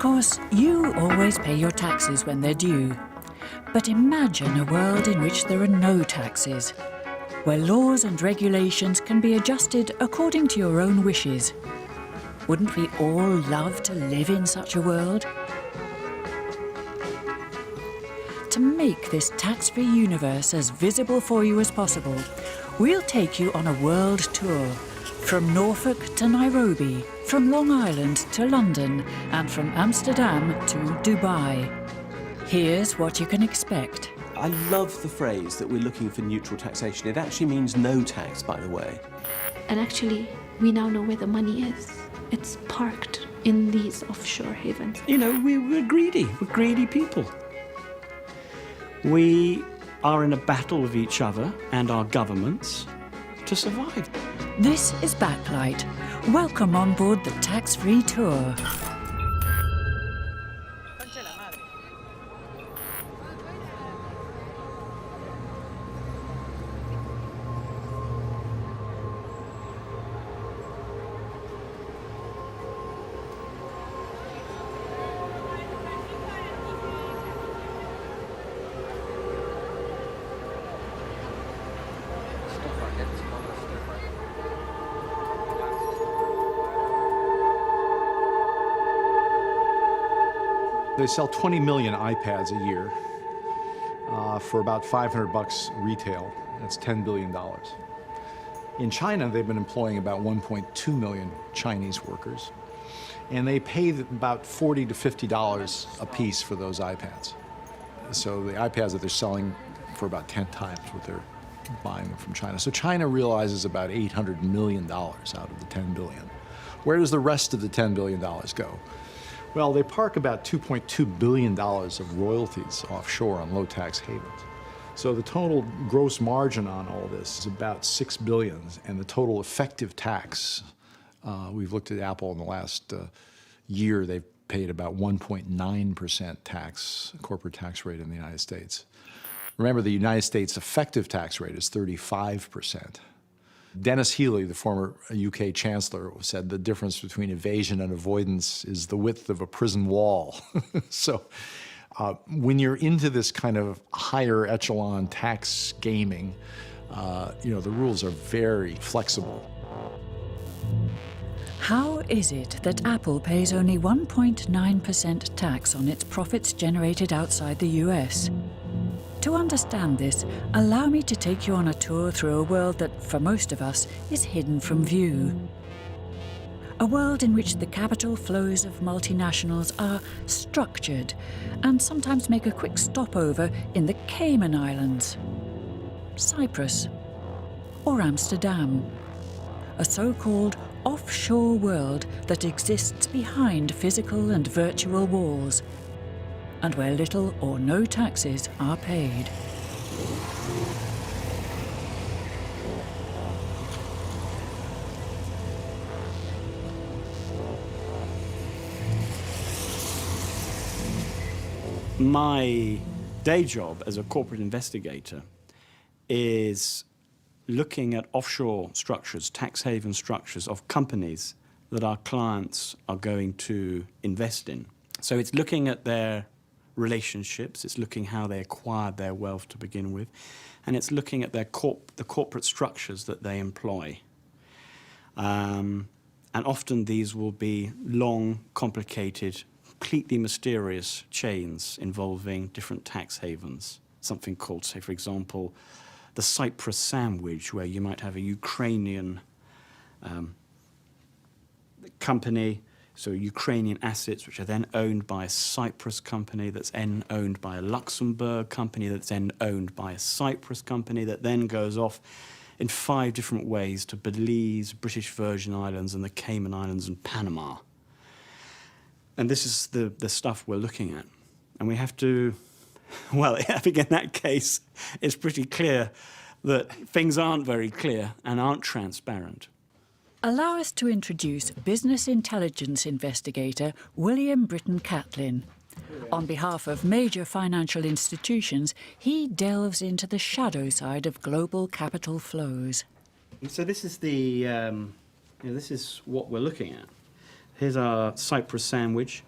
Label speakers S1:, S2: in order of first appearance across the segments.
S1: course, you always pay your taxes when they're due. But imagine a world in which there are no taxes, where laws and regulations can be adjusted according to your own wishes. Wouldn't we all love to live in such a world? To make this tax-free universe as visible for you as possible, we'll take you on a world tour, from Norfolk to Nairobi, from Long Island to London, and from Amsterdam to Dubai. Here's what you can expect.
S2: I love the phrase that we're looking for neutral taxation. It actually means no tax, by the way.
S3: And actually, we now know where the money is. It's parked in these offshore havens.
S4: You know, we're greedy. We're greedy people. We are in a battle with each other and our governments to survive.
S1: This is Backlight. Welcome on board the tax-free tour.
S5: They sell 20 million iPads a year for about $500 retail. That's $10 billion. In China, they've been employing about 1.2 million Chinese workers, and they pay about $40 to $50 a piece for those iPads. So the iPads that they're selling for about 10 times what they're buying them from China. So China realizes about $800 million out of the $10 billion. Where does the rest of the $10 billion go? Well, they park about $2.2 billion of royalties offshore on low-tax havens. So the total gross margin on all this is about $6 billion, and the total effective tax, we've looked at Apple in the last year, they've paid about 1.9% tax, corporate tax rate in the United States. Remember, the United States effective tax rate is 35%. Dennis Healey, the former UK Chancellor, said the difference between evasion and avoidance is the width of a prison wall. So when you're into this kind of higher echelon tax gaming, you know, the rules are very flexible.
S1: How is it that Apple pays only 1.9% tax on its profits generated outside the US? To understand this, allow me to take you on a tour through a world that, for most of us, is hidden from view. A world in which the capital flows of multinationals are structured and sometimes make a quick stopover in the Cayman Islands, Cyprus, or Amsterdam. A so-called offshore world that exists behind physical and virtual walls, and where little or no taxes are paid.
S4: My day job as a corporate investigator is looking at offshore structures, tax haven structures of companies that our clients are going to invest in. So it's looking at their relationships, it's looking how they acquired their wealth to begin with, and it's looking at their the corporate structures that they employ. And often these will be long, complicated, completely mysterious chains involving different tax havens. Something called, say, for example, the Cyprus sandwich, where you might have a Ukrainian company, so Ukrainian assets, which are then owned by a Cyprus company, that's then owned by a Luxembourg company, that's then owned by a Cyprus company, that then goes off in 5 different ways to Belize, British Virgin Islands, and the Cayman Islands and Panama. And this is the stuff we're looking at. And we have to, well, I think in that case, it's pretty clear that things aren't very clear and aren't transparent.
S1: Allow us to introduce business intelligence investigator William Britton Catlin. On behalf of major financial institutions, he delves into the shadow side of global capital flows.
S4: So this is this is what we're looking at. Here's our Cyprus sandwich.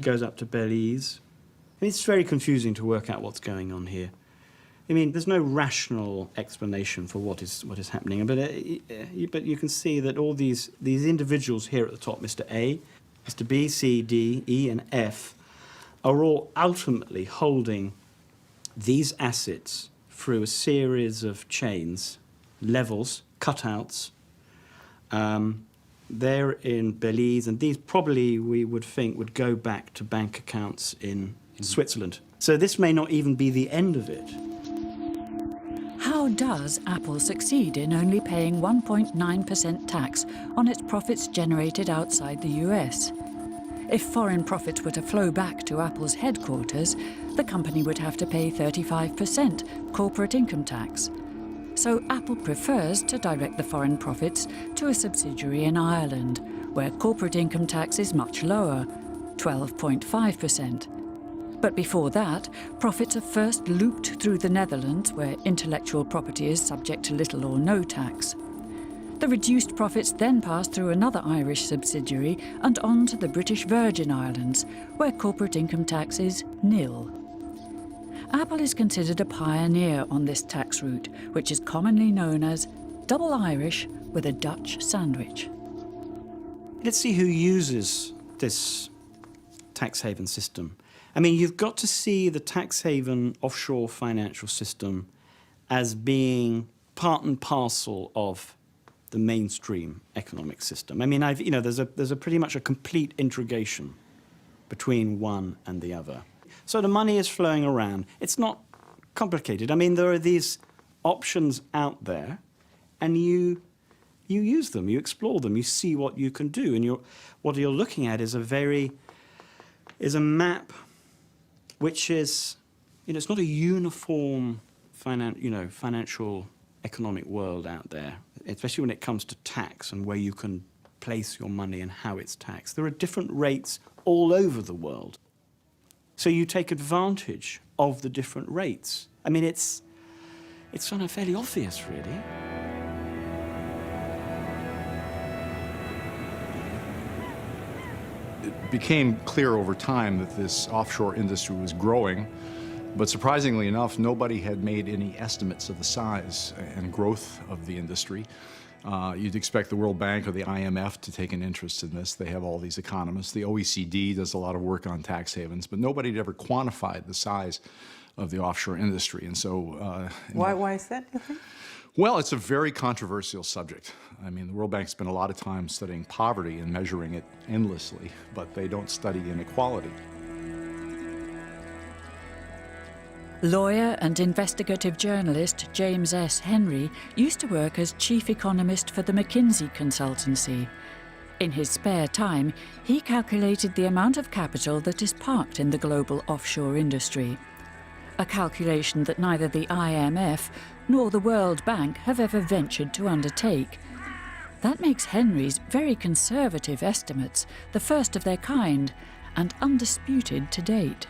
S4: goes up to Belize. It's very confusing to work out what's going on here. I mean, there's no rational explanation for what is happening, but you can see that all these individuals here at the top, Mr. A, Mr. B, C, D, E, and F, are all ultimately holding these assets through a series of chains, levels, cutouts. They're in Belize, and these probably, we would think, would go back to bank accounts in Switzerland. So this may not even be the end of it.
S1: How does Apple succeed in only paying 1.9% tax on its profits generated outside the US? If foreign profits were to flow back to Apple's headquarters, the company would have to pay 35% corporate income tax. So Apple prefers to direct the foreign profits to a subsidiary in Ireland, where corporate income tax is much lower, 12.5%. But before that, profits are first looped through the Netherlands, where intellectual property is subject to little or no tax. The reduced profits then pass through another Irish subsidiary and on to the British Virgin Islands, where corporate income tax is nil. Apple is considered a pioneer on this tax route, which is commonly known as double Irish with a Dutch sandwich.
S4: Let's see who uses this tax haven system. I mean, you've got to see the tax haven offshore financial system as being part and parcel of the mainstream economic system. I mean, there's a pretty much a complete integration between one and the other. So the money is flowing around. It's not complicated. I mean, there are these options out there, and you use them, you explore them, you see what you can do, and what you're looking at is a map which is, it's not a uniform financial economic world out there, especially when it comes to tax and where you can place your money and how it's taxed. There are different rates all over the world. So you take advantage of the different rates. I mean, it's kind of fairly obvious, really.
S5: It became clear over time that this offshore industry was growing, but surprisingly enough, nobody had made any estimates of the size and growth of the industry. You'd expect the World Bank or the IMF to take an interest in this. They have all these economists. The OECD does a lot of work on tax havens, but nobody had ever quantified the size of the offshore industry. And so,
S6: why is that, you think?
S5: Well, it's a very controversial subject. I mean, the World Bank spent a lot of time studying poverty and measuring it endlessly, but they don't study inequality.
S1: Lawyer and investigative journalist James S. Henry used to work as chief economist for the McKinsey consultancy. In his spare time, he calculated the amount of capital that is parked in the global offshore industry. A calculation that neither the IMF nor the World Bank have ever ventured to undertake. That makes Henry's very conservative estimates the first of their kind and undisputed to date.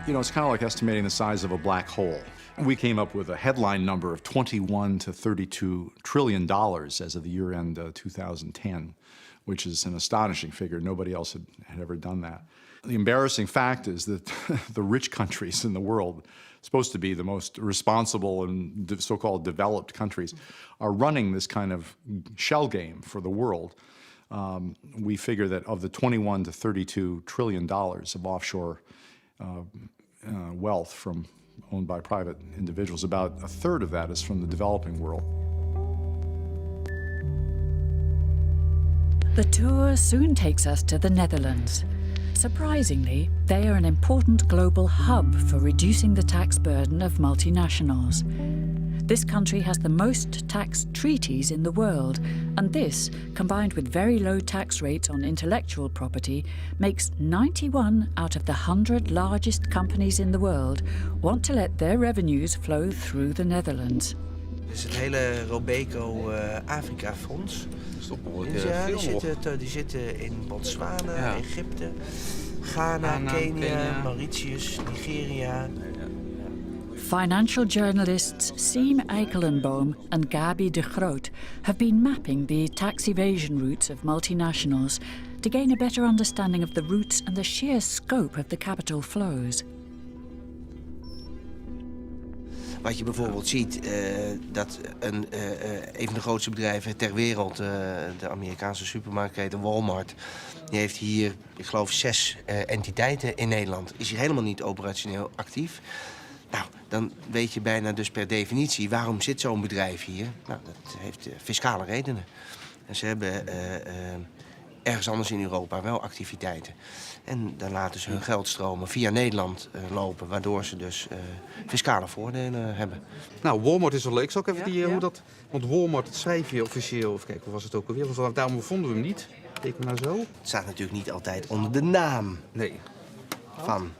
S5: It's kind of like estimating the size of a black hole. We came up with a headline number of $21 to $32 trillion as of the year end 2010, which is an astonishing figure. Nobody else had ever done that. The embarrassing fact is that the rich countries in the world, supposed to be the most responsible and so-called developed countries, are running this kind of shell game for the world. We figure that of the $21 to $32 trillion of offshore wealth owned by private individuals, about a third of that is from the developing world.
S1: The tour soon takes us to the Netherlands. Surprisingly, they are an important global hub for reducing the tax burden of multinationals. This country has the most tax treaties in the world, and this, combined with very low tax rates on intellectual property, makes 91 out of the 100 largest companies in the world want to let their revenues flow through the Netherlands.
S7: Dus het hele Robeco-Afrika-fonds. Die zitten in Botswana, Egypte, Ghana, Kenia, Mauritius, Nigeria.
S1: Financial journalists Siem Eikelenboom and Gabi de Groot have been mapping the tax evasion routes of multinationals to gain a better understanding of the routes and the sheer scope of the capital flows.
S7: Wat je bijvoorbeeld ziet, dat een van de grootste bedrijven ter wereld, de Amerikaanse supermarktketen Walmart, die heeft hier, ik geloof, 6 entiteiten in Nederland. Is hier helemaal niet operationeel actief. Nou, dan weet je bijna dus per definitie, waarom zit zo'n bedrijf hier? Nou, dat heeft fiscale redenen. En ze hebben ergens anders in Europa wel activiteiten. En dan laten ze hun geldstromen via Nederland lopen, waardoor ze dus fiscale voordelen hebben.
S6: Nou, Walmart is wel leuk. Zal ik even hoe dat... Want Walmart, dat schrijf je officieel, of kijk, hoe was het ook alweer? Want daarom vonden we hem niet. Kijk maar zo.
S7: Het staat natuurlijk niet altijd onder de naam van.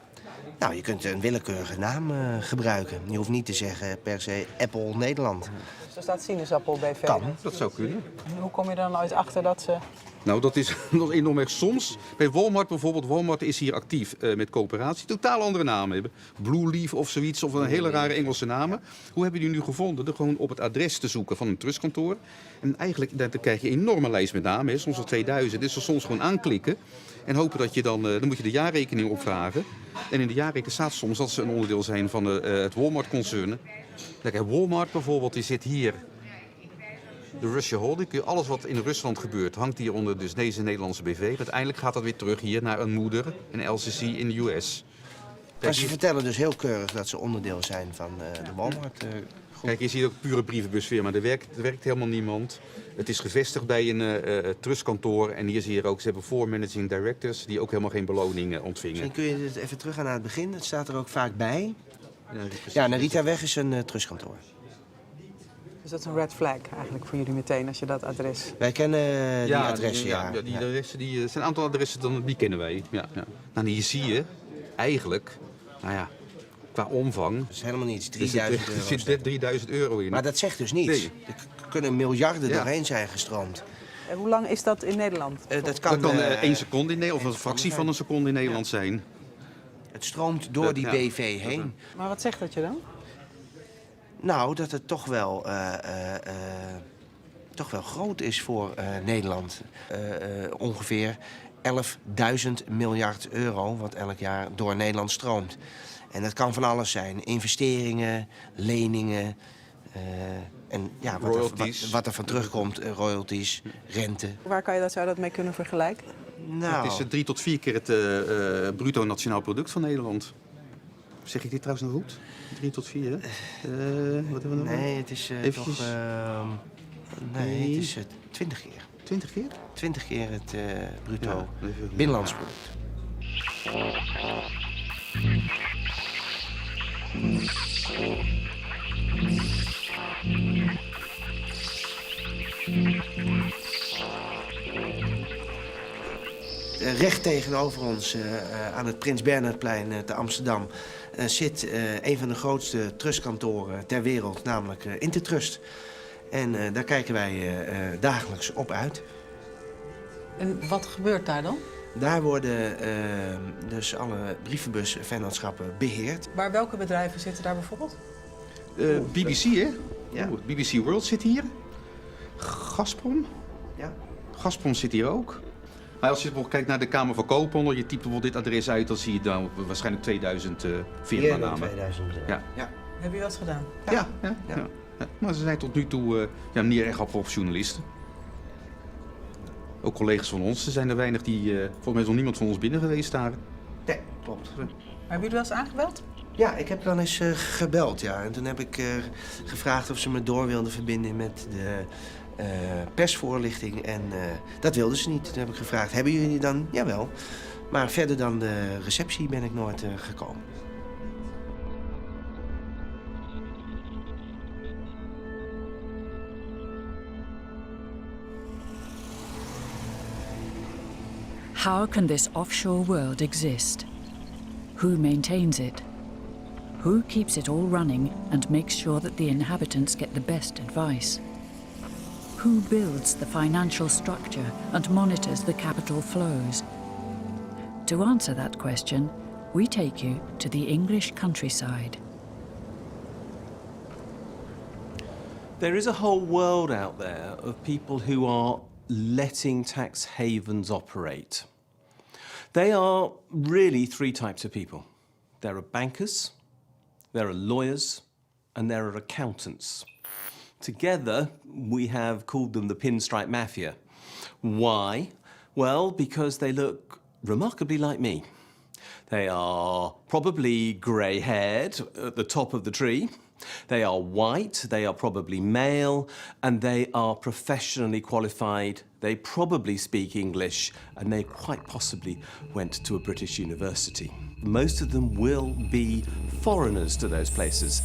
S7: Nou, je kunt een willekeurige naam gebruiken. Je hoeft niet te zeggen per se Apple Nederland.
S8: Dus er staat sinaasappel BV.
S7: Kan.
S6: Dat zou kunnen.
S8: En hoe kom je er dan ooit achter dat ze...
S6: Nou, dat is enorm erg. Soms, bij Walmart bijvoorbeeld, Walmart is hier actief met coöperatie. Totaal andere namen hebben. Blue Leaf of zoiets, of een hele rare Engelse namen. Hoe hebben die nu gevonden? Door gewoon op het adres te zoeken van een trustkantoor. En eigenlijk, dan krijg je een enorme lijst met namen, hè, soms al 2000. Dus er soms gewoon aanklikken en hopen dat je dan moet je de jaarrekening opvragen. En in de jaarrekening staat soms dat ze een onderdeel zijn van het Walmart-concern. Kijk, Walmart bijvoorbeeld, die zit hier. De Russia Holding, alles wat in Rusland gebeurt, hangt hier onder dus deze Nederlandse BV. Uiteindelijk gaat dat weer terug hier naar een moeder, een LCC in de US.
S7: Maar ze vertellen dus heel keurig dat ze onderdeel zijn van de Walmart.
S6: Kijk, je ziet ook pure brievenbusfirma. Er werkt helemaal niemand. Het is gevestigd bij een trustkantoor. En hier zie je ook, ze hebben 4 managing directors die ook helemaal geen beloning ontvingen.
S7: Misschien kun je even teruggaan naar het begin. Het staat er ook vaak bij. Ja, Narita Weg is een trustkantoor.
S8: Dus dat is een red flag eigenlijk voor jullie meteen als je dat adres...
S7: Wij kennen die adressen,
S6: ja. Die adressen, zijn een aantal adressen, die kennen wij. Ja. Nou, hier zie je eigenlijk, qua omvang...
S7: Dat is helemaal niets, 3000 euro.
S6: Er zit 3000 euro in.
S7: Maar dat zegt dus niets. Nee. Er kunnen miljarden doorheen zijn gestroomd.
S8: En hoe lang is dat in Nederland?
S7: Dat kan
S6: 1 seconde in Nederland, of een fractie van een seconde in Nederland zijn.
S7: Het stroomt door die BV heen.
S8: Maar wat zegt dat je dan?
S7: Nou, dat het toch wel groot is voor Nederland. Ongeveer 11.000 miljard euro, wat elk jaar door Nederland stroomt. En dat kan van alles zijn. Investeringen, leningen en ja, wat er van terugkomt. Royalties, rente.
S8: Waar zou je dat mee kunnen vergelijken?
S7: Nou,
S6: het is 3 tot 4 keer het bruto nationaal product van Nederland. Zeg ik dit trouwens nog goed? 3 tot 4, hè? Wat hebben we nog?
S7: Nee, het is toch... het is 20 keer.
S6: 20 keer?
S7: 20 keer het bruto binnenlands product. Recht tegenover ons aan het Prins Bernhardplein te Amsterdam zit een van de grootste trustkantoren ter wereld, namelijk Intertrust. En daar kijken wij dagelijks op uit.
S8: En wat gebeurt daar dan?
S7: Daar worden dus alle brievenbusvennootschappen beheerd.
S8: Maar welke bedrijven zitten daar bijvoorbeeld?
S6: BBC, hè?
S7: Ja.
S6: BBC World zit hier. Gazprom.
S7: Ja.
S6: Gazprom zit hier ook. Maar als je bijvoorbeeld kijkt naar de Kamer van Koophandel, je typt bijvoorbeeld dit adres uit, dan zie je dan waarschijnlijk 2000 firmanamen.
S7: 2000.
S6: Ja.
S8: Heb je dat gedaan?
S6: Ja. Maar ze zijn tot nu toe niet erg op journalisten. Ook collega's van ons, er zijn er weinig die... volgens mij is nog niemand van ons binnen geweest daar.
S7: Nee, klopt.
S8: Maar hebben jullie wel eens aangebeld?
S7: Ja, ik heb wel eens gebeld, ja. En toen heb ik gevraagd of ze me door wilden verbinden met de persvoorlichting. En dat wilden ze niet. Toen heb ik gevraagd, hebben jullie dan? Jawel. Maar verder dan de receptie ben ik nooit gekomen.
S1: How can this offshore world exist? Who maintains it? Who keeps it all running and makes sure that the inhabitants get the best advice? Who builds the financial structure and monitors the capital flows? To answer that question, we take you to the English countryside.
S2: There is a whole world out there of people who are letting tax havens operate. They are really three types of people. There are bankers, there are lawyers, and there are accountants. Together, we have called them the pinstripe mafia. Why? Well, because they look remarkably like me. They are probably grey-haired at the top of the tree. They are white, they are probably male, and they are professionally qualified. They probably speak English, and they quite possibly went to a British university. Most of them will be foreigners to those places.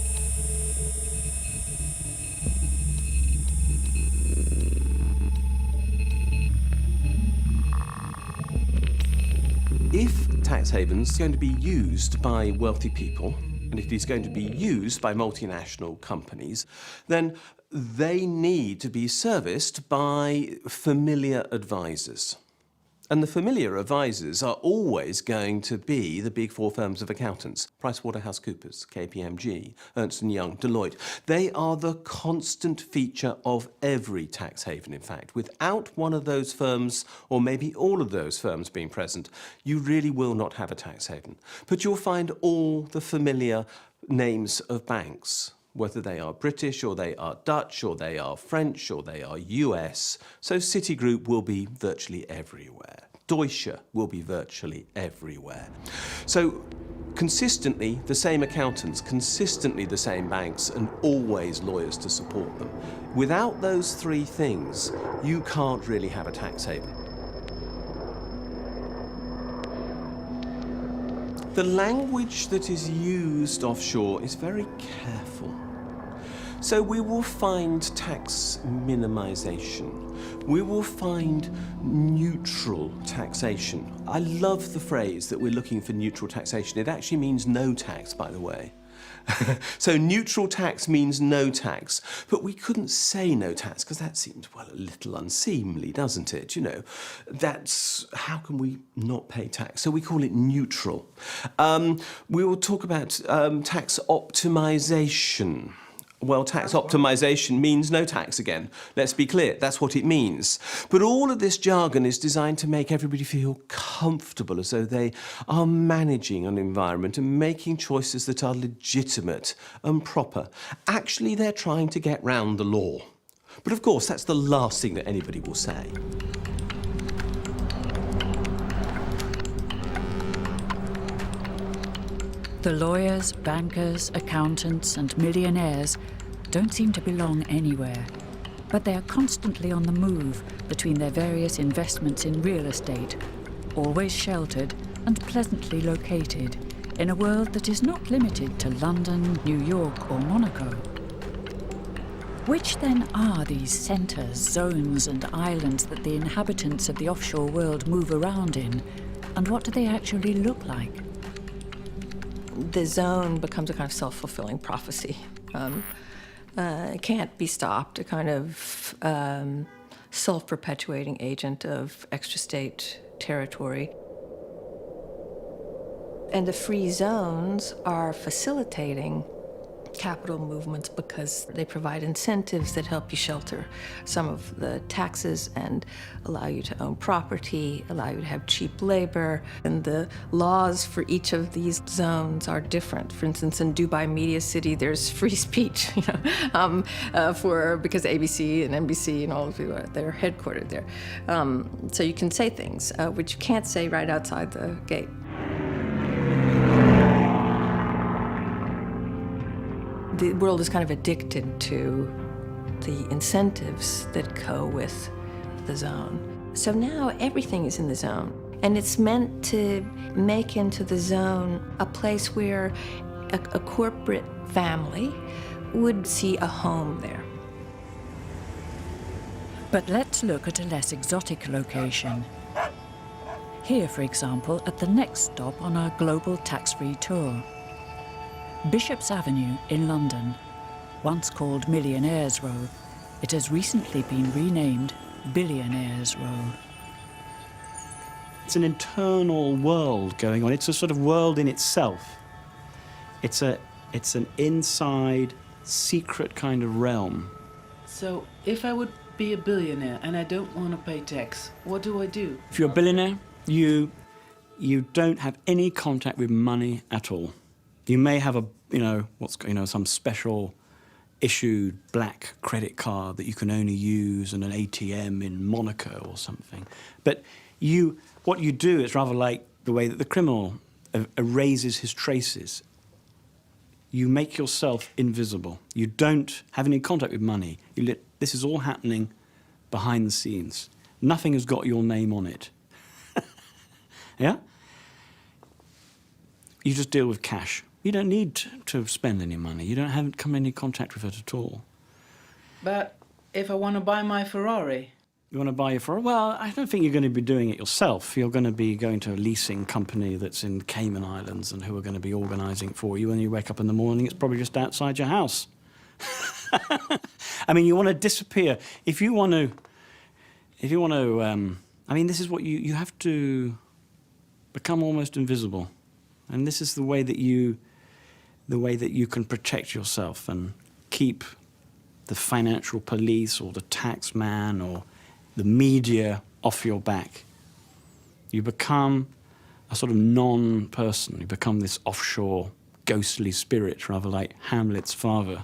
S2: If tax havens are going to be used by wealthy people, and if it's going to be used by multinational companies, then they need to be serviced by familiar advisors. And the familiar advisors are always going to be the big four firms of accountants: PricewaterhouseCoopers, KPMG, Ernst & Young, Deloitte. They are the constant feature of every tax haven, in fact. Without one of those firms, or maybe all of those firms being present, you really will not have a tax haven. But you'll find all the familiar names of banks, whether they are British or they are Dutch or they are French or they are US. So Citigroup will be virtually everywhere. Deutsche will be virtually everywhere. So consistently the same accountants, consistently the same banks, and always lawyers to support them. Without those three things, you can't really have a tax haven. The language that is used offshore is very careful. So we will find tax minimization. We will find neutral taxation. I love the phrase that we're looking for neutral taxation. It actually means no tax, by the way. So neutral tax means no tax. But we couldn't say no tax because that seems, well, a little unseemly, doesn't it? You know, that's, how can we not pay tax? So we call it neutral. We will talk about tax optimization. Well, tax optimization means no tax again. Let's be clear, that's what it means. But all of this jargon is designed to make everybody feel comfortable, as though they are managing an environment and making choices that are legitimate and proper. Actually, they're trying to get round the law. But of course, that's the last thing that anybody will say.
S1: The lawyers, bankers, accountants, and millionaires don't seem to belong anywhere, but they are constantly on the move between their various investments in real estate, always sheltered and pleasantly located in a world that is not limited to London, New York, or Monaco. Which then are these centres, zones, and islands that the inhabitants of the offshore world move around in, and what do they actually look like?
S9: The zone becomes a kind of self-fulfilling prophecy. It can't be stopped, a kind of self-perpetuating agent of extra-state territory. And the free zones are facilitating capital movements because they provide incentives that help you shelter some of the taxes and allow you to own property, allow you to have cheap labor. And the laws for each of these zones are different. For instance, in Dubai Media City, there's free speech, because ABC and NBC and all of you, they're headquartered there. So you can say things which you can't say right outside the gate. The world is kind of addicted to the incentives that go with the zone. So now everything is in the zone, and it's meant to make into the zone a place where a corporate family would see a home there.
S1: But let's look at a less exotic location. Here, for example, at the next stop on our global tax-free tour. Bishop's Avenue in London, once called Millionaires Row, it has recently been renamed Billionaires Row.
S4: It's an internal world going on. It's a sort of world in itself. It's an inside, secret kind of realm.
S10: So if I would be a billionaire and I don't want to pay tax. What do I do?
S4: If you're a billionaire, you don't have any contact with money at all. You may have some special issued black credit card that you can only use in an ATM in Monaco or something. But what you do is rather like the way that the criminal erases his traces. You make yourself invisible. You don't have any contact with money. This is all happening behind the scenes. Nothing has got your name on it. Yeah? You just deal with cash. You don't need to spend any money. You haven't come in any contact with it at all.
S10: But if I want to buy my Ferrari?
S4: You want to buy your Ferrari? Well, I don't think you're going to be doing it yourself. You're going to be going to a leasing company that's in Cayman Islands and who are going to be organising it for you. When you wake up in the morning, it's probably just outside your house. I mean, you want to disappear. If you want to, I mean, this is what you have to become almost invisible. And this is the way that you can protect yourself and keep the financial police or the tax man or the media off your back. You become a sort of non-person. You become this offshore ghostly spirit, rather like Hamlet's father.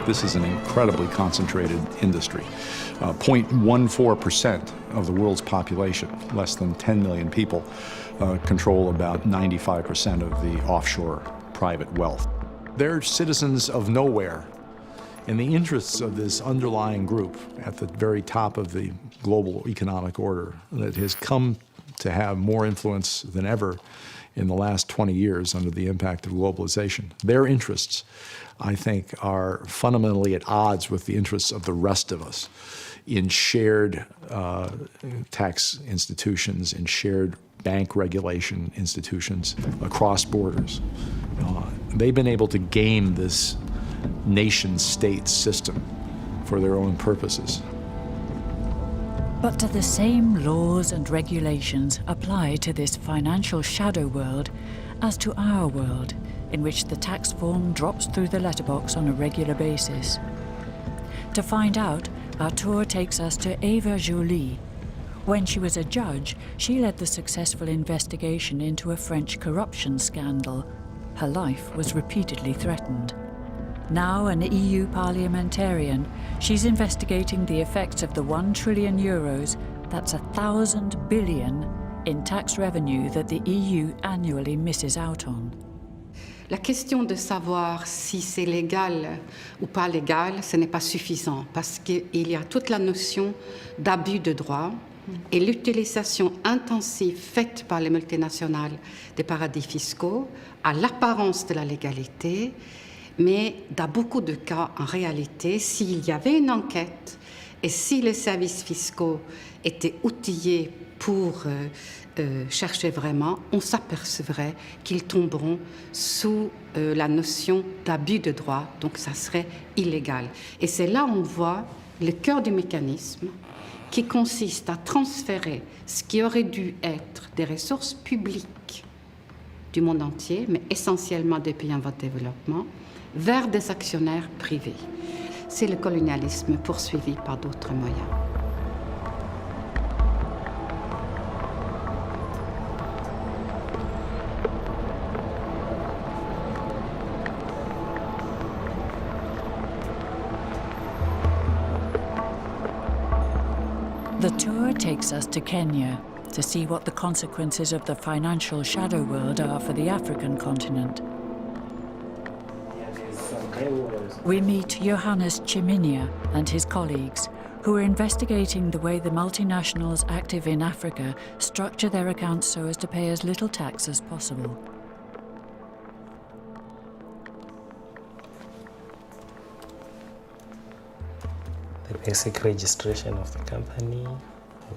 S5: This is an incredibly concentrated industry. 0.14% of the world's population, less than 10 million people, control about 95% of the offshore private wealth. They're citizens of nowhere. In the interests of this underlying group at the very top of the global economic order that has come to have more influence than ever in the last 20 years under the impact of globalization, their interests, I think, are fundamentally at odds with the interests of the rest of us in shared tax institutions, in shared bank regulation institutions across borders. They've been able to game this nation-state system for their own purposes.
S1: But do the same laws and regulations apply to this financial shadow world as to our world, in which the tax form drops through the letterbox on a regular basis? To find out, our tour takes us to Eva Joly. When she was a judge, she led the successful investigation into a French corruption scandal. Her life was repeatedly threatened. Now an EU parliamentarian, she's investigating the effects of the 1 trillion euros, that's 1,000 billion, in tax revenue that the EU annually misses out on.
S11: La question de savoir si c'est légal ou pas légal, ce n'est pas suffisant parce qu'il y a toute la notion d'abus de droit et l'utilisation intensive faite par les multinationales des paradis fiscaux à l'apparence de la légalité, mais dans beaucoup de cas, en réalité, s'il y avait une enquête et si les services fiscaux étaient outillés pour chercher vraiment, on s'apercevrait qu'ils tomberont sous la notion d'abus de droit, donc ça serait illégal. Et c'est là où on voit le cœur du mécanisme qui consiste à transférer ce qui aurait dû être des ressources publiques du monde entier, mais essentiellement des pays en voie de développement, vers des actionnaires privés. C'est le colonialisme poursuivi par d'autres moyens.
S1: The tour takes us to Kenya to see what the consequences of the financial shadow world are for the African continent. We meet Johannes Chiminia and his colleagues, who are investigating the way the multinationals active in Africa structure their accounts so as to pay as little tax as possible.
S12: The basic registration of the company.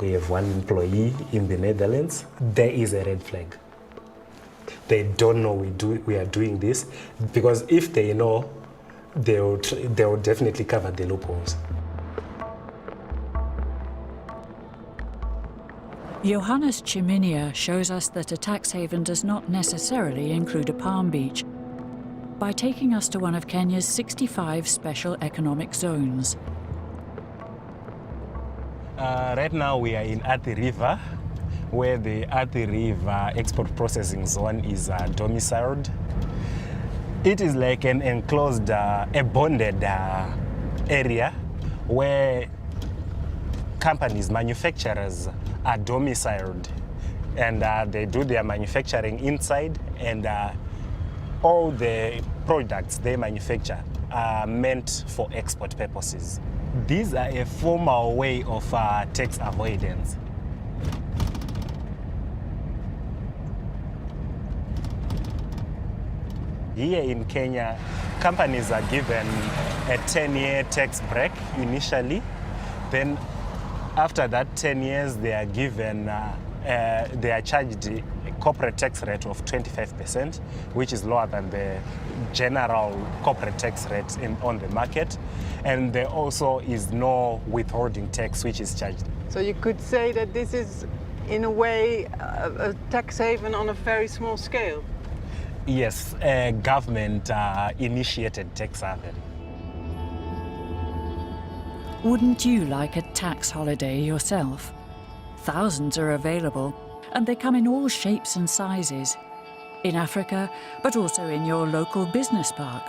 S12: We have one employee in the Netherlands. There is a red flag. They don't know we are doing this, because if they know, they will definitely cover the loopholes.
S1: Johannes Chiminia shows us that a tax haven does not necessarily include a palm beach by taking us to one of Kenya's 65 special economic zones.
S12: Right now we are in Athi River, where the Athi River export processing zone is domiciled. It is like an enclosed, a bonded area where companies, manufacturers are domiciled, and they do their manufacturing inside, and all the products they manufacture are meant for export purposes. These are a formal way of tax avoidance. Here in Kenya, companies are given a 10-year tax break initially. Then after that 10 years, they are given, they are charged a corporate tax rate of 25%, which is lower than the general corporate tax rate on the market. And there also is no withholding tax which is charged.
S8: So you could say that this is, in a way, a tax haven on a very small scale?
S12: Yes, a government-initiated tax haven.
S1: Wouldn't you like a tax holiday yourself? Thousands are available, and they come in all shapes and sizes. In Africa, but also in your local business park.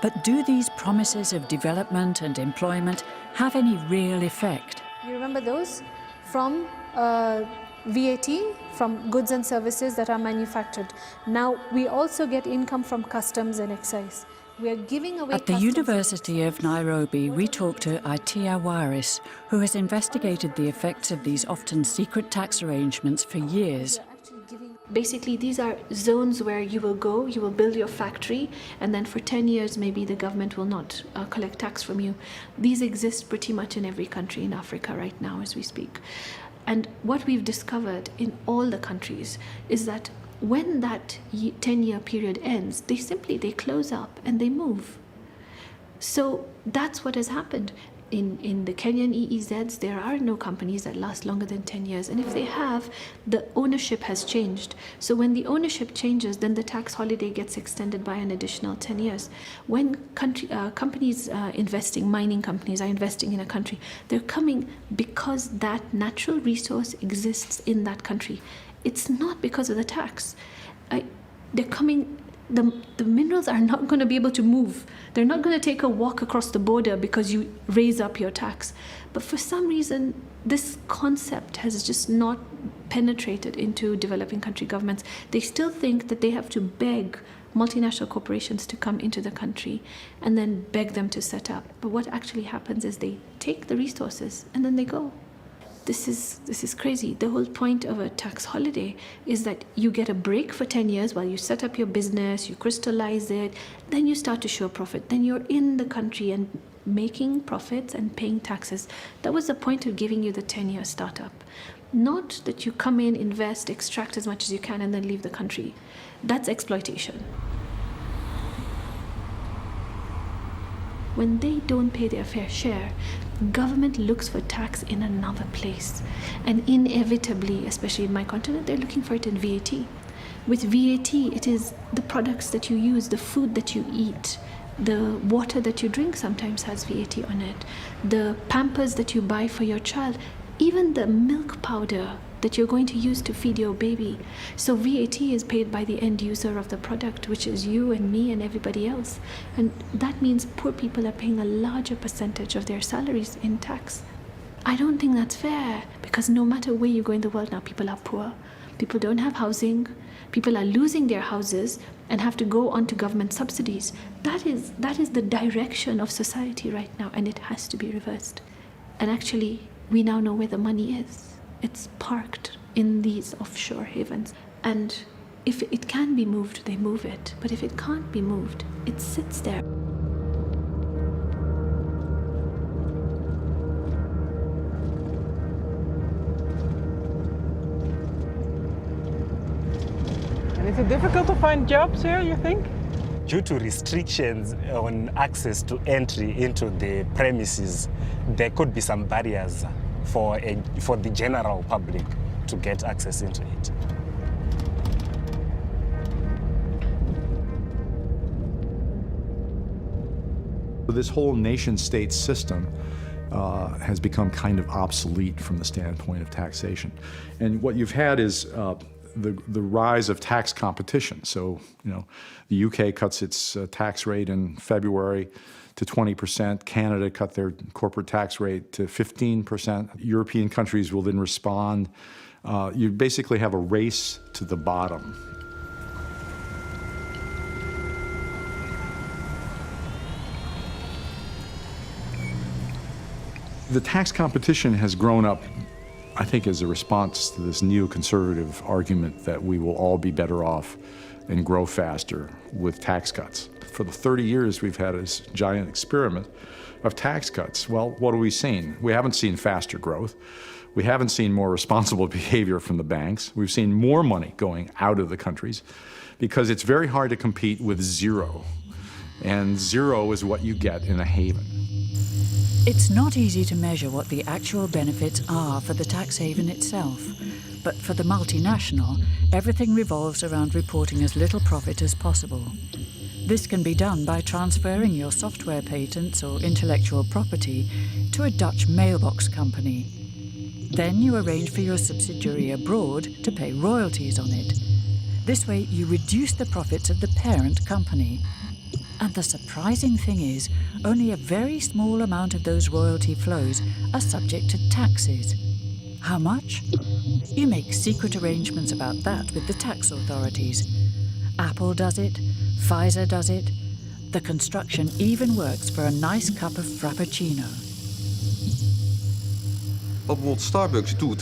S1: But do these promises of development and employment have any real effect?
S13: You remember those? From VAT, from goods and services that are manufactured. Now we also get income from customs and excise. We are giving away.
S1: At the University of Nairobi, we talked to Itia Waris, who has investigated the effects of these often secret tax arrangements for years.
S3: Basically, these are zones where you will go, you will build your factory, and then for 10 years, maybe the government will not collect tax from you. These exist pretty much in every country in Africa right now as we speak. And what we've discovered in all the countries is that when that 10-year period ends, they close up and they move. So that's what has happened. In the Kenyan EEZs, there are no companies that last longer than 10 years. And if they have, the ownership has changed. So when the ownership changes, then the tax holiday gets extended by an additional 10 years. When companies investing, mining companies are investing in a country, they're coming because that natural resource exists in that country. It's not because of the tax. They're coming. The minerals are not going to be able to move. They're not going to take a walk across the border because you raise up your tax. But for some reason, this concept has just not penetrated into developing country governments. They still think that they have to beg multinational corporations to come into the country and then beg them to set up. But what actually happens is they take the resources and then they go. This is crazy. The whole point of a tax holiday is that you get a break for 10 years while you set up your business, you crystallize it, then you start to show profit. Then you're in the country and making profits and paying taxes. That was the point of giving you the 10-year startup. Not that you come in, invest, extract as much as you can, and then leave the country. That's exploitation. When they don't pay their fair share, government looks for tax in another place. And inevitably, especially in my continent, they're looking for it in VAT. With VAT, it is the products that you use, the food that you eat, the water that you drink sometimes has VAT on it, the Pampers that you buy for your child, even the milk powder that you're going to use to feed your baby. So VAT is paid by the end user of the product, which is you and me and everybody else. And that means poor people are paying a larger percentage of their salaries in tax. I don't think that's fair, because no matter where you go in the world now, people are poor. People don't have housing. People are losing their houses and have to go on to government subsidies. That is the direction of society right now, and it has to be reversed. And actually, we now know where the money is. It's parked in these offshore havens. And if it can be moved, they move it. But if it can't be moved, it sits there.
S8: And is it difficult to find jobs here, you think?
S12: Due to restrictions on access to entry into the premises, there could be some barriers for the general public to get access into it.
S5: This whole nation-state system has become kind of obsolete from the standpoint of taxation. And what you've had is the rise of tax competition. So, the UK cuts its tax rate in February to 20%. Canada cut their corporate tax rate to 15%. European countries will then respond. You basically have a race to the bottom. The tax competition has grown up, I think, as a response to this neoconservative argument that we will all be better off and grow faster with tax cuts. For the 30 years we've had this giant experiment of tax cuts. Well, what have we seen? We haven't seen faster growth. We haven't seen more responsible behavior from the banks. We've seen more money going out of the countries because it's very hard to compete with zero. And zero is what you get in a haven.
S1: It's not easy to measure what the actual benefits are for the tax haven itself, but for the multinational, everything revolves around reporting as little profit as possible. This can be done by transferring your software patents or intellectual property to a Dutch mailbox company. Then you arrange for your subsidiary abroad to pay royalties on it. This way you reduce the profits of the parent company. And the surprising thing is, only a very small amount of those royalty flows are subject to taxes. How much? You make secret arrangements about that with the tax authorities. Apple does it, Pfizer does it. The construction even works for a nice cup of frappuccino.
S6: Wat bijvoorbeeld Starbucks doet,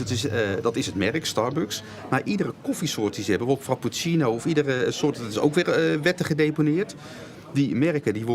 S6: dat is het merk Starbucks. Maar iedere koffiesoort die ze hebben, bijvoorbeeld frappuccino of iedere soort, dat is ook weer wetten gedeponeerd. Die merken die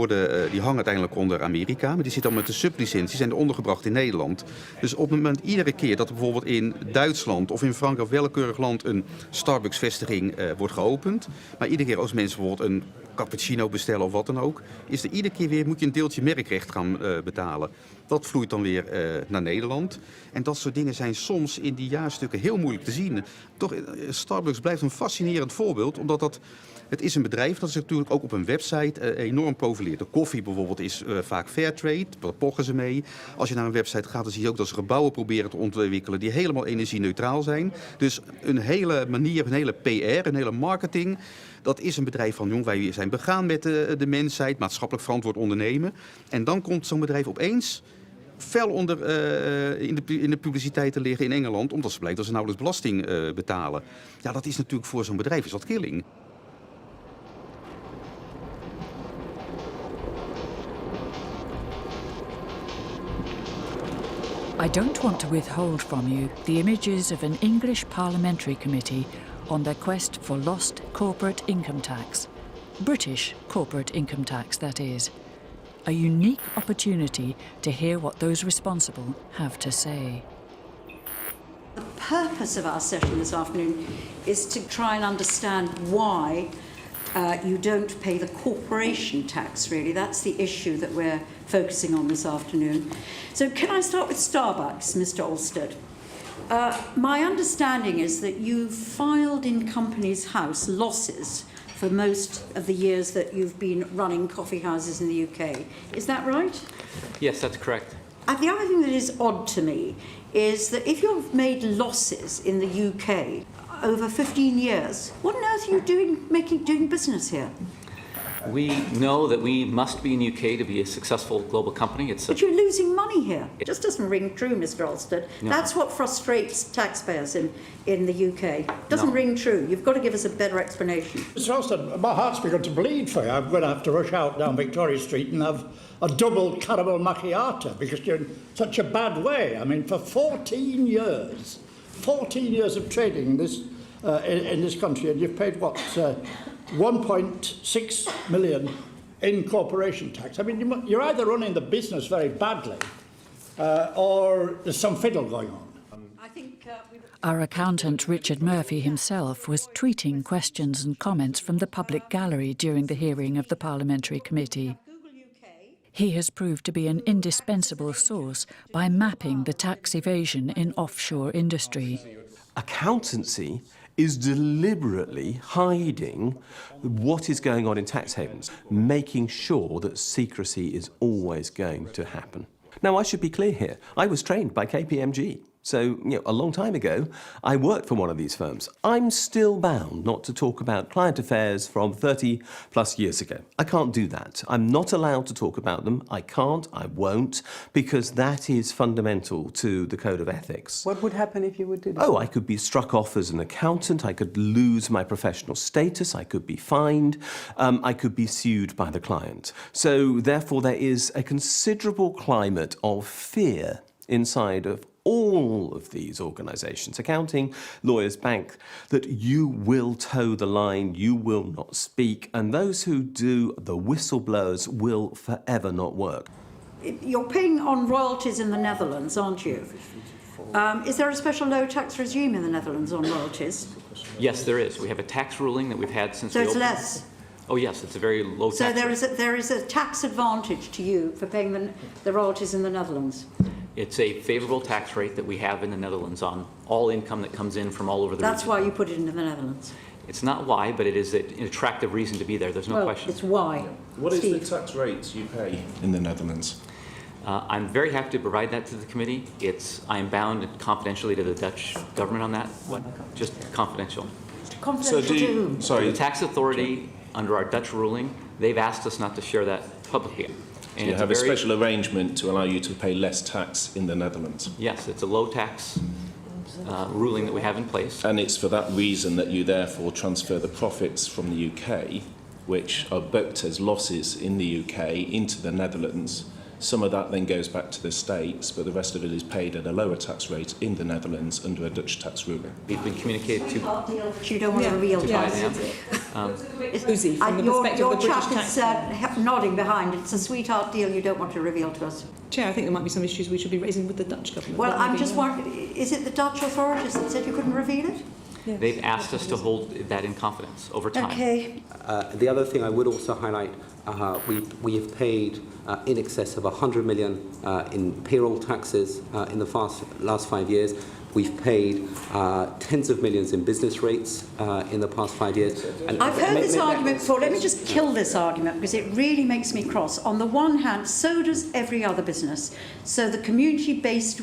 S6: hangen uiteindelijk onder Amerika, maar die zitten al met de sublicenties en ondergebracht in Nederland. Dus op het moment, iedere keer dat er bijvoorbeeld in Duitsland of in Frankrijk of willekeurig land een Starbucks-vestiging wordt geopend, maar iedere keer als mensen bijvoorbeeld een cappuccino bestellen of wat dan ook, is er iedere keer weer, moet je een deeltje merkrecht gaan betalen. Dat vloeit dan weer naar Nederland. En dat soort dingen zijn soms in die jaarstukken heel moeilijk te zien. Toch, Starbucks blijft een fascinerend voorbeeld, omdat het is een bedrijf dat zich natuurlijk ook op een website enorm profileert. De koffie bijvoorbeeld is vaak fairtrade, daar pochen ze mee. Als je naar een website gaat, dan zie je ook dat ze gebouwen proberen te ontwikkelen die helemaal energie-neutraal zijn. Dus een hele manier, een hele PR, een hele marketing. Dat is een bedrijf van, jong, wij zijn begaan met de mensheid, maatschappelijk verantwoord ondernemen. En dan komt zo'n bedrijf opeens fel in de publiciteit te liggen in Engeland, omdat ze blijkt dat ze nauwelijks belasting betalen. Ja, dat is natuurlijk voor zo'n bedrijf is dat killing.
S1: I don't want to withhold from you the images of an English parliamentary committee on their quest for lost corporate income tax. British corporate income tax, that is. A unique opportunity to hear what those responsible have to say.
S14: The purpose of our session this afternoon is to try and understand why you don't pay the corporation tax, really. That's the issue that we're focusing on this afternoon. So can I start with Starbucks, Mr. Olsted? My understanding is that you filed in Companies House losses for most of the years that you've been running coffee houses in the UK. Is that right?
S15: Yes, that's correct.
S14: And the other thing that is odd to me is that if you've made losses in the UK over 15 years, what on earth are you doing business here?
S15: We know that we must be in the UK to be a successful global company.
S14: But you're losing money here. It just doesn't ring true, Mr. Olsted.
S15: No.
S14: That's what frustrates taxpayers in the UK. Doesn't ring true. You've got to give us a better explanation.
S16: Mr. Olsted, my heart's begun to bleed for you. I'm going to have to rush out down Victoria Street and have a double caramel macchiato because you're in such a bad way. I mean, for 14 years of trading in this country, and you've paid what? 1.6 million in corporation tax. I mean, you're either running the business very badly or there's some fiddle going on.
S1: Our accountant Richard Murphy himself was tweeting questions and comments from the public gallery during the hearing of the Parliamentary Committee. He has proved to be an indispensable source by mapping the tax evasion in offshore industry.
S2: Accountancy is deliberately hiding what is going on in tax havens, making sure that secrecy is always going to happen. Now, I should be clear here. I was trained by KPMG. So, a long time ago, I worked for one of these firms. I'm still bound not to talk about client affairs from 30 plus years ago. I can't do that. I'm not allowed to talk about them. I can't, I won't, because that is fundamental to the code of ethics.
S8: What would happen if you would do that?
S2: Oh, I could be struck off as an accountant. I could lose my professional status. I could be fined. I could be sued by the client. So, therefore, there is a considerable climate of fear inside of all of these organisations, accounting, lawyers, bank, that you will toe the line, you will not speak, and those who do, the whistleblowers, will forever not work.
S14: You're paying on royalties in the Netherlands, aren't you? Is there a special low tax regime in the Netherlands on royalties?
S15: Yes, there is. We have a tax ruling that we've had since
S14: So
S15: we
S14: it's
S15: opened.
S14: less?
S15: Oh, yes, it's a very low
S14: So
S15: tax rate.
S14: there is a tax advantage to you for paying the royalties in the Netherlands?
S15: It's a favorable tax rate that we have in the Netherlands on all income that comes in from all over the
S14: That's
S15: region.
S14: why you put it into the Netherlands?
S15: It's not why, but it is an attractive reason to be there. There's no question.
S14: It's why.
S17: What is
S14: Steve?
S17: the tax rates you pay in the Netherlands?
S15: I'm very happy to provide that to the committee. I'm bound confidentially to the Dutch government on that one, just confidential.
S14: Confidential to whom?
S15: The tax authority, under our Dutch ruling, they've asked us not to share that publicly.
S17: So you have a special arrangement to allow you to pay less tax in the Netherlands?
S15: Yes, it's a low tax ruling that we have in place.
S17: And it's for that reason that you therefore transfer the profits from the UK, which are booked as losses in the UK, into the Netherlands. Some of that then goes back to the States, but the rest of it is paid at a lower tax rate in the Netherlands under a Dutch tax ruling.
S15: We've been communicated to...
S14: You don't want to reveal to us. Your chap is nodding behind. It's a sweetheart deal you don't want to reveal to us.
S18: Chair, I think there might be some issues we should be raising with the Dutch government.
S14: Well, I'm just wondering, is it the Dutch authorities that said you couldn't reveal it?
S18: Yes.
S15: They've asked us to hold that in confidence over time.
S14: Okay.
S19: The other thing I would also highlight, we have paid in excess of 100 million in payroll taxes in the last 5 years. We've paid tens of millions in business rates in the past 5 years. And
S14: I've heard this argument before. Let me just kill this argument because it really makes me cross. On the one hand, so does every other business. So the community-based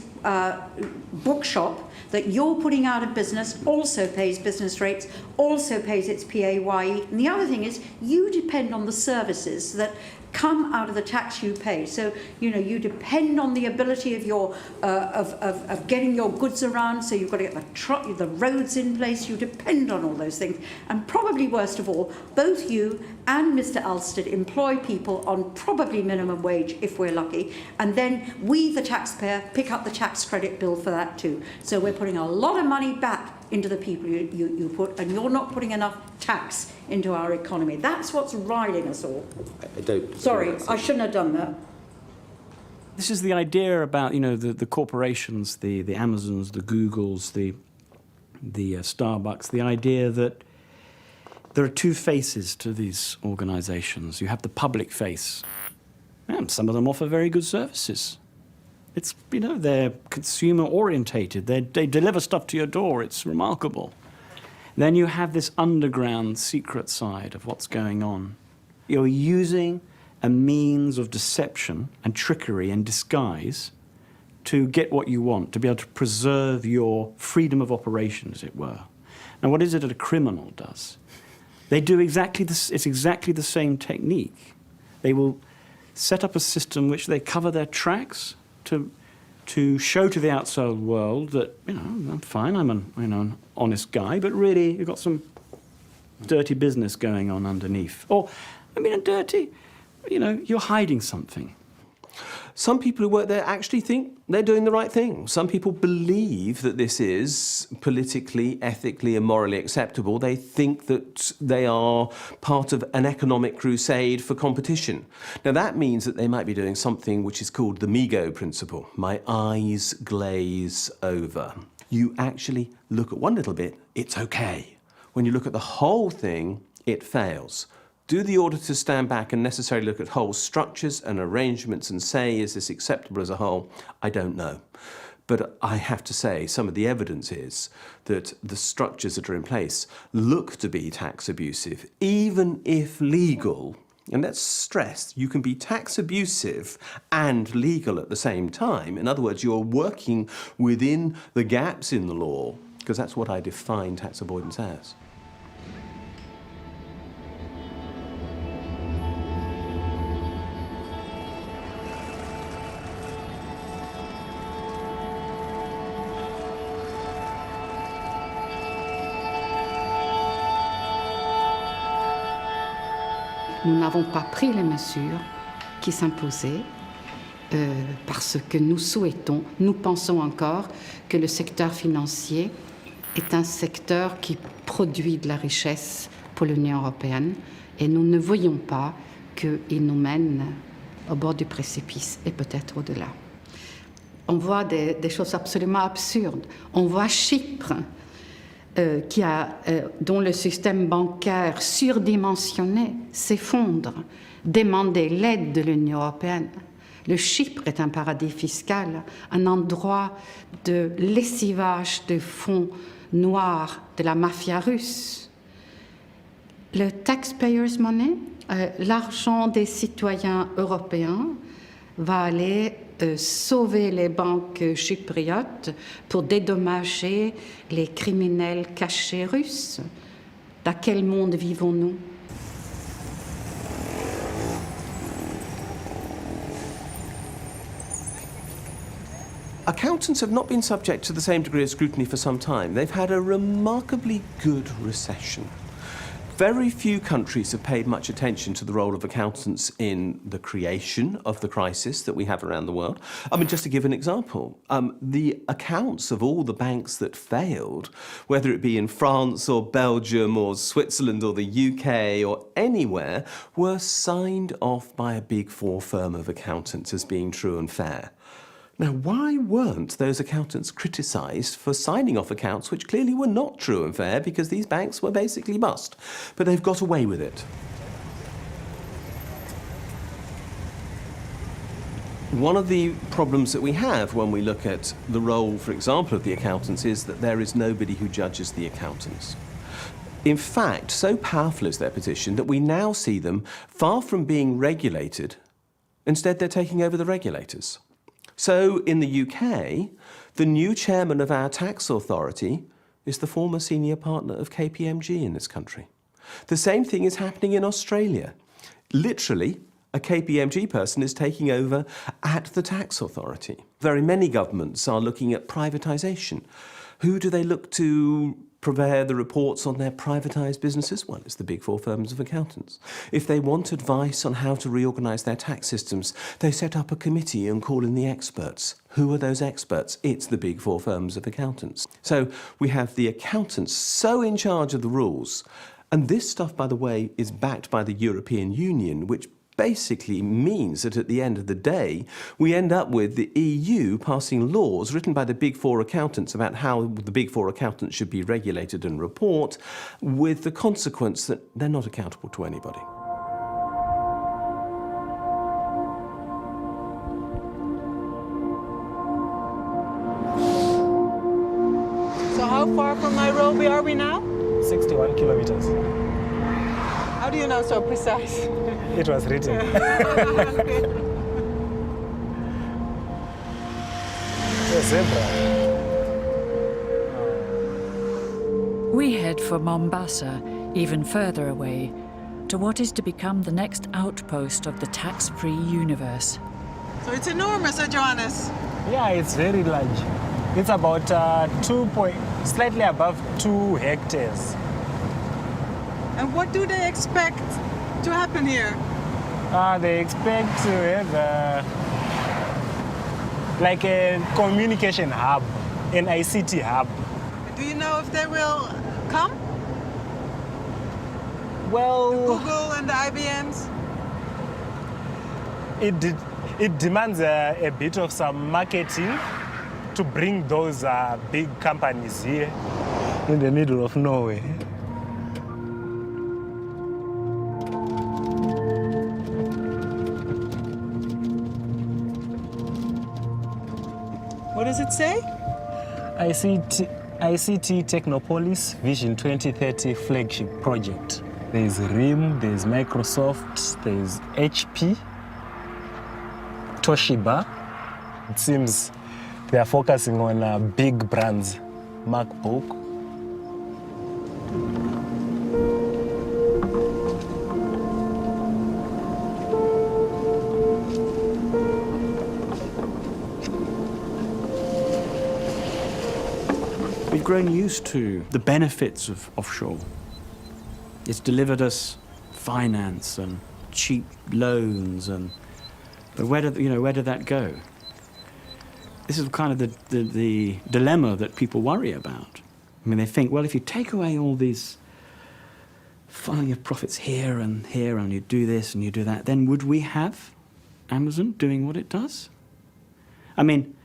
S14: bookshop that you're putting out of business also pays business rates, also pays its PAYE. And the other thing is you depend on the services that come out of the tax you pay. So, you depend on the ability of your of getting your goods around. So you've got to get the roads in place. You depend on all those things. And probably worst of all, both you and Mr. Alsted employ people on probably minimum wage if we're lucky. And then we, the taxpayer, pick up the tax credit bill for that too. So we're putting a lot of money back into the people you put, and you're not putting enough tax into our economy. That's what's riding us all. Sorry, I shouldn't have done that.
S4: This is the idea about, the corporations, the Amazons, the Googles, the Starbucks, the idea that there are two faces to these organizations. You have the public face, and some of them offer very good services. It's, they're consumer-orientated. They deliver stuff to your door. It's remarkable. Then you have this underground secret side of what's going on. You're using a means of deception and trickery and disguise to get what you want, to be able to preserve your freedom of operation, as it were. Now, what is it that a criminal does? They do exactly this. It's exactly the same technique. They will set up a system which they cover their tracks to show to the outside world that, I'm fine, I'm an honest guy, but really you've got some dirty business going on underneath. Or, dirty, you're hiding something.
S2: Some people who work there actually think they're doing the right thing. Some people believe that this is politically, ethically and morally acceptable. They think that they are part of an economic crusade for competition. Now that means that they might be doing something which is called the Migo principle. My eyes glaze over. you actually look at one little bit, it's okay. When you look at the whole thing, it fails. Do the auditors stand back and necessarily look at whole structures and arrangements and say, is this acceptable as a whole? I don't know. But I have to say, some of the evidence is that the structures that are in place look to be tax abusive, even if legal. And let's stress, you can be tax abusive and legal at the same time. In other words, you're working within the gaps in the law, because that's what I define tax avoidance as.
S11: Nous n'avons pas pris les mesures qui s'imposaient parce que nous souhaitons, nous pensons encore que le secteur financier est un secteur qui produit de la richesse pour l'Union européenne et nous ne voyons pas qu'il nous mène au bord du précipice et peut-être au-delà. On voit des choses absolument absurdes. On voit Chypre, dont le système bancaire surdimensionné s'effondre, demander l'aide de l'Union européenne. Le Chypre est un paradis fiscal, un endroit de lessivage de fonds noirs de la mafia russe. Le taxpayers' money, l'argent des citoyens européens, va aller sauver les banques chypriotes pour dédommager les criminels cachés russes. Dans quel monde vivons-nous?
S2: Accountants have not been subject to the same degree of scrutiny for some time. They've had a remarkably good recession. Very few countries have paid much attention to the role of accountants in the creation of the crisis that we have around the world. I mean, just to give an example, the accounts of all the banks that failed, whether it be in France or Belgium or Switzerland or the UK or anywhere, were signed off by a Big Four firm of accountants as being true and fair. Now, why weren't those accountants criticised for signing off accounts which clearly were not true and fair because these banks were basically bust? But they've got away with it. One of the problems that we have when we look at the role, for example, of the accountants is that there is nobody who judges the accountants. In fact, so powerful is their position that we now see them far from being regulated. Instead, they're taking over the regulators. So, in the UK, the new chairman of our tax authority is the former senior partner of KPMG in this country. The same thing is happening in Australia. Literally, a KPMG person is taking over at the tax authority. Very many governments are looking at privatisation. Who do they look to prepare the reports on their privatised businesses? Well, it's the Big Four firms of accountants. If they want advice on how to reorganise their tax systems, they set up a committee and call in the experts. Who are those experts? It's the Big Four firms of accountants. So we have the accountants so in charge of the rules. And this stuff, by the way, is backed by the European Union, which basically means that at the end of the day, we end up with the EU passing laws written by the Big Four accountants about how the Big Four accountants should be regulated and report, with the consequence that they're not accountable to anybody.
S8: So how far from Nairobi are we now?
S12: 61 kilometers.
S8: How do you know so precise?
S12: It was written.
S8: Okay.
S12: A zebra.
S1: We head for Mombasa, even further away, to what is to become the next outpost of the tax-free universe.
S8: So it's enormous, Johannes.
S12: Yeah, it's very large. It's about slightly above 2 hectares.
S8: And what do they expect to happen here?
S12: They expect to have like a communication hub, an ICT hub.
S8: Do you know if they will come?
S12: Well,
S8: the Google and the IBMs?
S12: It demands a bit of some marketing to bring those big companies here in the middle of nowhere.
S10: What does it say?
S12: ICT Technopolis Vision 2030 flagship project. There's RIM, there's Microsoft, there's HP, Toshiba. It seems they are focusing on big brands, MacBook.
S4: We've grown used to the benefits of offshore. It's delivered us finance and cheap loans, but where did that go? This is kind of the dilemma that people worry about. I mean, they think, well, if you take away all these funneling of profits here, and you do this and you do that, then would we have Amazon doing what it does? I mean,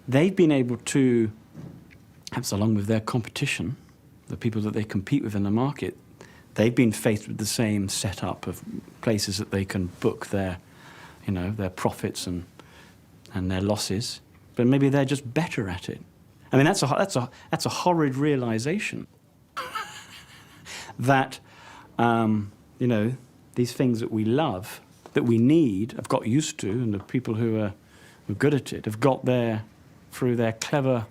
S4: they've been able to, perhaps along with their competition, the people that they compete with in the market, they've been faced with the same setup of places that they can book their profits and their losses, but maybe they're just better at it. I mean, that's a horrid realization that these things that we love, that we need, have got used to, and the people who are good at it have got there through their clever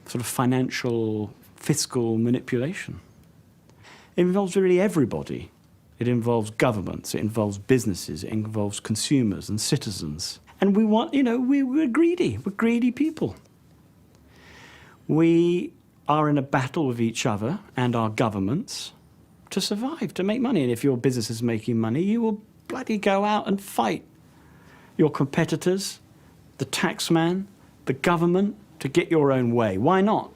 S4: sort of financial, fiscal manipulation. It involves really everybody. It involves governments, it involves businesses, it involves consumers and citizens. And we want, we're greedy people. We are in a battle with each other and our governments to survive, to make money. And if your business is making money, you will bloody go out and fight your competitors, the taxman, the government, to get your own way. Why not?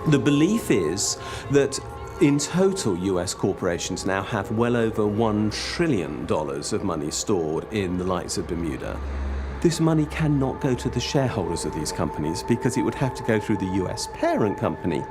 S2: The belief is that in total, US corporations now have well over $1 trillion of money stored in the likes of Bermuda. This money cannot go to the shareholders of these companies because it would have to go through the US parent company.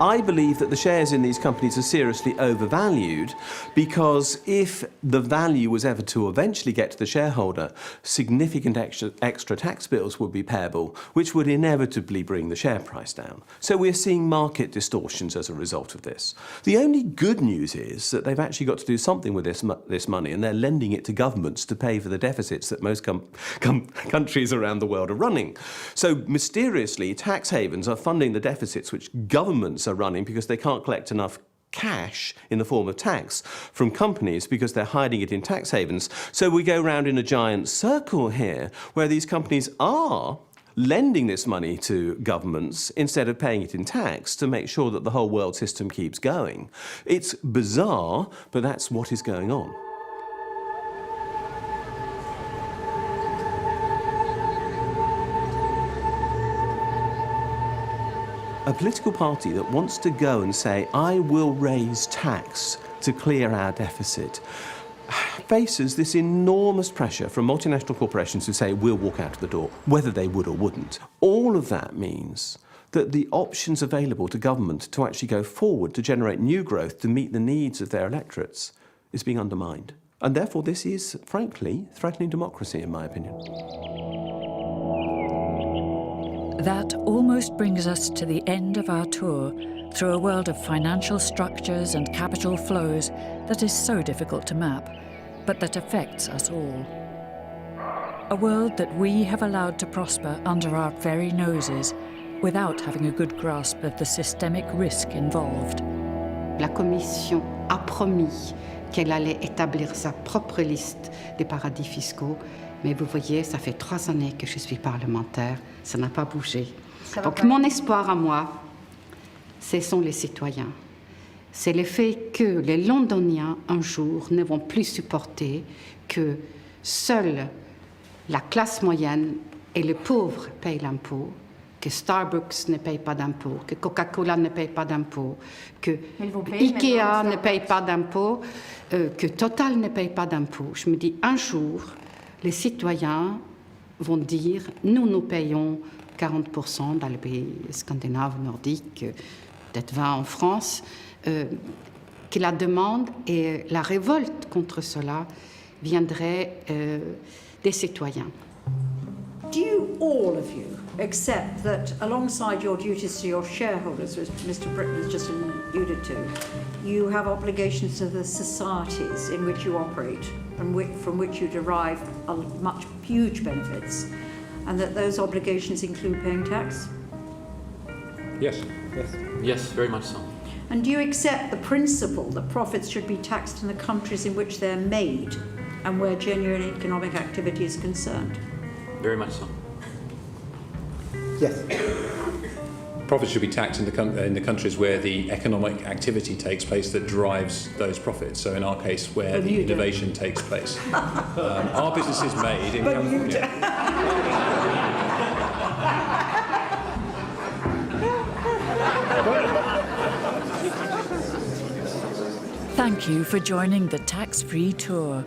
S2: I believe that the shares in these companies are seriously overvalued because if the value was ever to eventually get to the shareholder, significant extra tax bills would be payable, which would inevitably bring the share price down. So we're seeing market distortions as a result of this. The only good news is that they've actually got to do something with this money, and they're lending it to governments to pay for the deficits that most countries around the world are running. So mysteriously, tax havens are funding the deficits which governments are running because they can't collect enough cash in the form of tax from companies because they're hiding it in tax havens. So we go round in a giant circle here where these companies are lending this money to governments instead of paying it in tax to make sure that the whole world system keeps going. It's bizarre, but that's what is going on. A political party that wants to go and say, I will raise tax to clear our deficit, faces this enormous pressure from multinational corporations who say, we'll walk out of the door, whether they would or wouldn't. All of that means that the options available to government to actually go forward to generate new growth to meet the needs of their electorates is being undermined. And therefore, this is, frankly, threatening democracy, in my opinion.
S1: That almost brings us to the end of our tour through a world of financial structures and capital flows that is so difficult to map, but that affects us all. A world that we have allowed to prosper under our very noses without having a good grasp of the systemic risk involved.
S11: La Commission a promis qu'elle allait établir sa propre liste des paradis fiscaux. Mais vous voyez, ça fait 3 années que je suis parlementaire, ça n'a pas bougé. Donc mon espoir à moi, ce sont les citoyens. C'est le fait que les Londoniens, un jour, ne vont plus supporter que seule la classe moyenne et les pauvres payent l'impôt, que Starbucks ne paye pas d'impôt, que Coca-Cola ne paye pas d'impôt, que Ikea ne paye pas d'impôt, que Total ne paye pas d'impôt. Je me dis, un jour, les citoyens vont dire, nous payons 40% dans les pays scandinaves, nordiques, peut-être 20% en France, que la demande et la révolte contre cela viendraient des citoyens.
S14: Do you, all of you, accept that alongside your duties to your shareholders, as Mr. Britton has just alluded to, you have obligations to the societies in which you operate and from which you derive huge benefits, and that those obligations include paying tax?
S6: Yes.
S15: Yes, very much so.
S14: And do you accept the principle that profits should be taxed in the countries in which they're made and where genuine economic activity is concerned?
S15: Very much so.
S5: Yes.
S20: Profits should be taxed in the countries where the economic activity takes place that drives those profits. So in our case, where the innovation takes place. Our business is made in California.
S1: Thank you for joining the tax-free tour.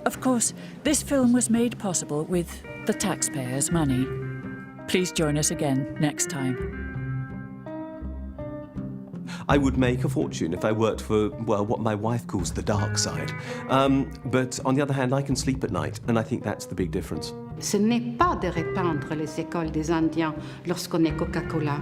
S1: Of course, this film was made possible with the taxpayers' money. Please join us again next time.
S2: I would make a fortune if I worked for, well, what my wife calls the dark side. But on the other hand, I can sleep at night, and I think that's the big difference.
S11: Ce n'est pas de répandre les écoles des Indiens lorsqu'on est Coca-Cola.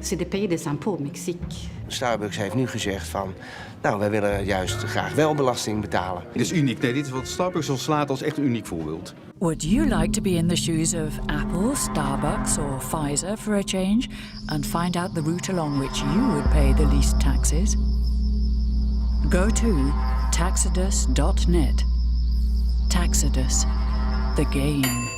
S11: C'est de payer des impôts au Mexique.
S7: Starbucks heeft nu gezegd van, nou, wij willen juist graag wel belasting betalen.
S6: Dit is uniek. Nee, dit is wat Starbucks al slaat als echt een uniek voorbeeld.
S1: Would you like to be in the shoes of Apple, Starbucks or Pfizer for a change and find out the route along which you would pay the least taxes? Go to taxodus.net. Taxodus, the game.